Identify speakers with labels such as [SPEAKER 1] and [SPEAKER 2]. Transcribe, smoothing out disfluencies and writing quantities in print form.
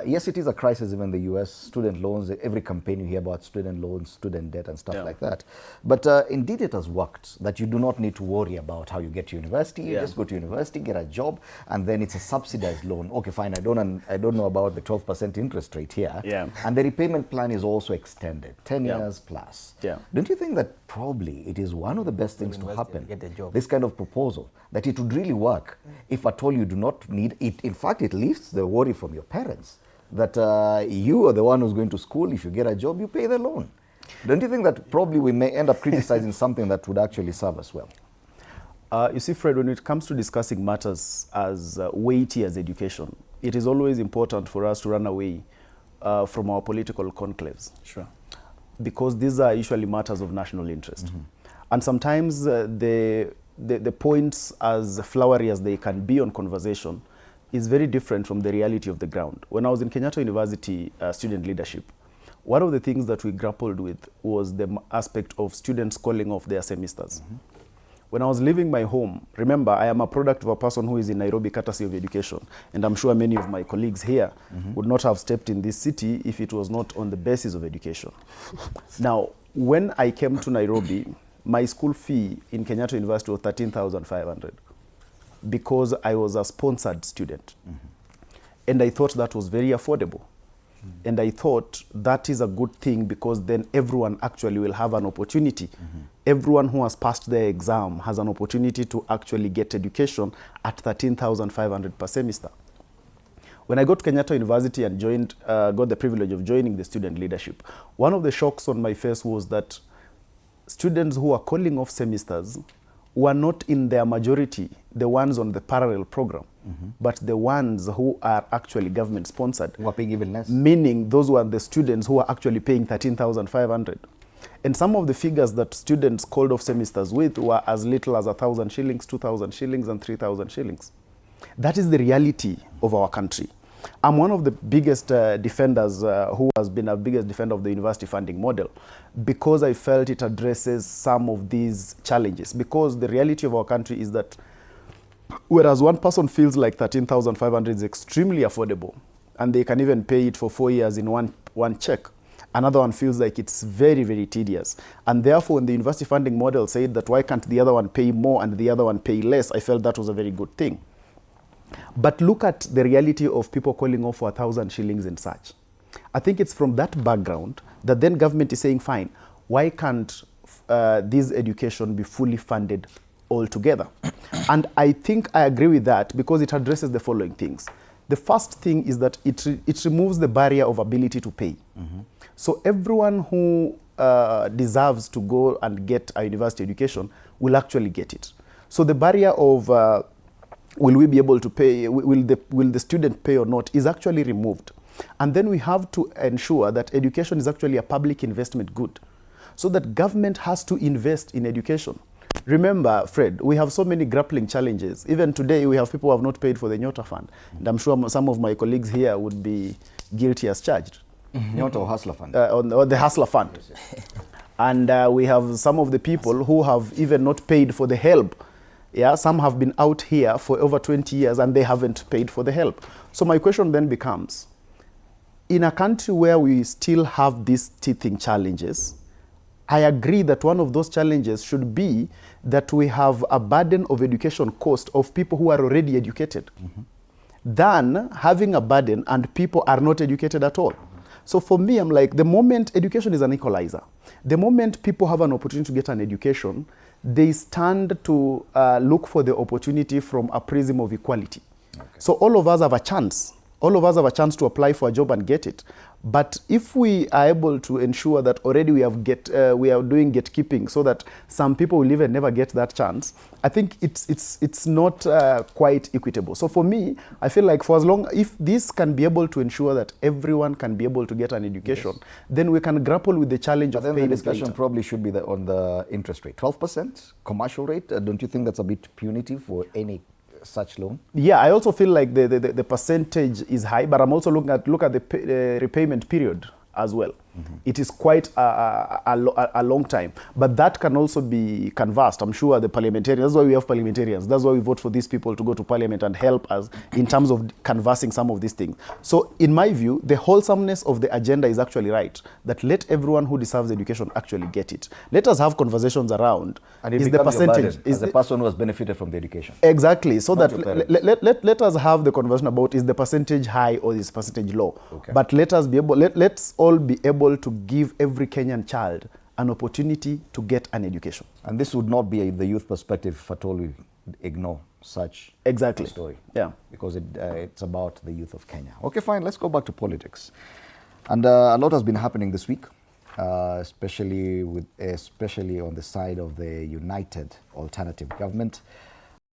[SPEAKER 1] Yes, it is a crisis even in the US. Student loans, every campaign you hear about student loans, student debt and stuff like that. But indeed it has worked, that you do not need to worry about how you get to university. You just go to university, get a job, and then it's a subsidized loan. Okay, fine, I don't know about the 12% interest rate here. And the repayment plan is also extended, 10 years plus. Don't you think that probably it is one of the best things to happen, this kind of proposal, that it would really work if at all you do not need it. In fact, it lifts the worry from your parents that you are the one who's going to school. If you get a job, you pay the loan. Don't you think that probably we may end up criticizing something that would actually serve us well?
[SPEAKER 2] You see, Fred, when it comes to discussing matters as weighty as education, it is always important for us to run away from our political conclaves. Because these are usually matters of national interest. And sometimes the points, as flowery as they can be on conversation, is very different from the reality of the ground. When I was in Kenyatta University student leadership, one of the things that we grappled with was the aspect of students calling off their semesters. When I was leaving my home, remember, I am a product of a person who is in Nairobi, courtesy of education, and I'm sure many of my colleagues here would not have stepped in this city if it was not on the basis of education. Now, when I came to Nairobi, my school fee in Kenyatta University was 13,500. because I was a sponsored student. And I thought that was very affordable. And I thought that is a good thing because then everyone actually will have an opportunity. Everyone who has passed their exam has an opportunity to actually get education at 13,500 per semester. When I got to Kenyatta University and joined, got the privilege of joining the student leadership, one of the shocks on my face was that students who are calling off semesters were not in their majority the ones on the parallel program, but the ones who are actually government sponsored.
[SPEAKER 1] Who are paying even less.
[SPEAKER 2] Meaning those were the students who are actually paying 13,500. And some of the figures that students called off semesters with were as little as 1,000 shillings, 2,000 shillings, and 3,000 shillings. That is the reality of our country. I'm one of the biggest defenders who has been a biggest defender of the university funding model because I felt it addresses some of these challenges. Because the reality of our country is that whereas one person feels like 13,500 is extremely affordable and they can even pay it for 4 years in one check, another one feels like it's very, very tedious. And therefore, when the university funding model said that why can't the other one pay more and the other one pay less, I felt that was a very good thing. But look at the reality of people calling off for 1,000 shillings and such. I think it's from that background that then government is saying, fine, why can't this education be fully funded altogether? And I think I agree with that because it addresses the following things. The first thing is that it removes the barrier of ability to pay. So everyone who deserves to go and get a university education will actually get it. So the barrier of will we be able to pay, will the student pay or not, is actually removed. And then we have to ensure that education is actually a public investment good, so that government has to invest in education. Remember, Fred, we have so many grappling challenges. Even today, we have people who have not paid for the Nyota Fund. And I'm sure some of my colleagues here would be guilty as charged.
[SPEAKER 1] Nyota or Hustler Fund?
[SPEAKER 2] Or the Hustler Fund. And we have some of the people who have even not paid for the help. Yeah, some have been out here for over 20 years and they haven't paid for the help. So my question then becomes, in a country where we still have these teething challenges, I agree that one of those challenges should be that we have a burden of education cost of people who are already educated, than having a burden and people are not educated at all. So for me, I'm like, the moment education is an equalizer, the moment people have an opportunity to get an education, they stand to look for the opportunity from a prism of equality. So all of us have a chance. All of us have a chance to apply for a job and get it. But if we are able to ensure that already we are doing gatekeeping so that some people will even never get that chance, I think it's not quite equitable. So for me, I feel like for as long, if this can be able to ensure that everyone can be able to get an education, then we can grapple with the challenge of paying.
[SPEAKER 1] Then the discussion probably should be on the interest rate. 12% commercial rate, don't you think that's a bit punitive for any such loan?
[SPEAKER 2] Yeah, I also feel like the percentage is high, but I'm also looking at the repayment period as well. It is quite a long time. But that can also be canvassed. I'm sure the parliamentarians, that's why we have parliamentarians. That's why we vote for these people to go to parliament and help us in terms of canvassing some of these things. So in my view, the wholesomeness of the agenda is actually right, that let everyone who deserves education actually get it. Let us have conversations around,
[SPEAKER 1] and it
[SPEAKER 2] is the percentage,
[SPEAKER 1] as the person who has benefited from the education.
[SPEAKER 2] Exactly. So that let us have the conversation about, is the percentage high or is the percentage low?
[SPEAKER 1] Okay.
[SPEAKER 2] But let us be able, let's all be able to give every Kenyan child an opportunity to get an education.
[SPEAKER 1] And this would not be the youth perspective if at all we ignore such a story.
[SPEAKER 2] Yeah.
[SPEAKER 1] Because it's about the youth of Kenya. Okay, fine. Let's go back to politics. And a lot has been happening this week, especially on the side of the united alternative government.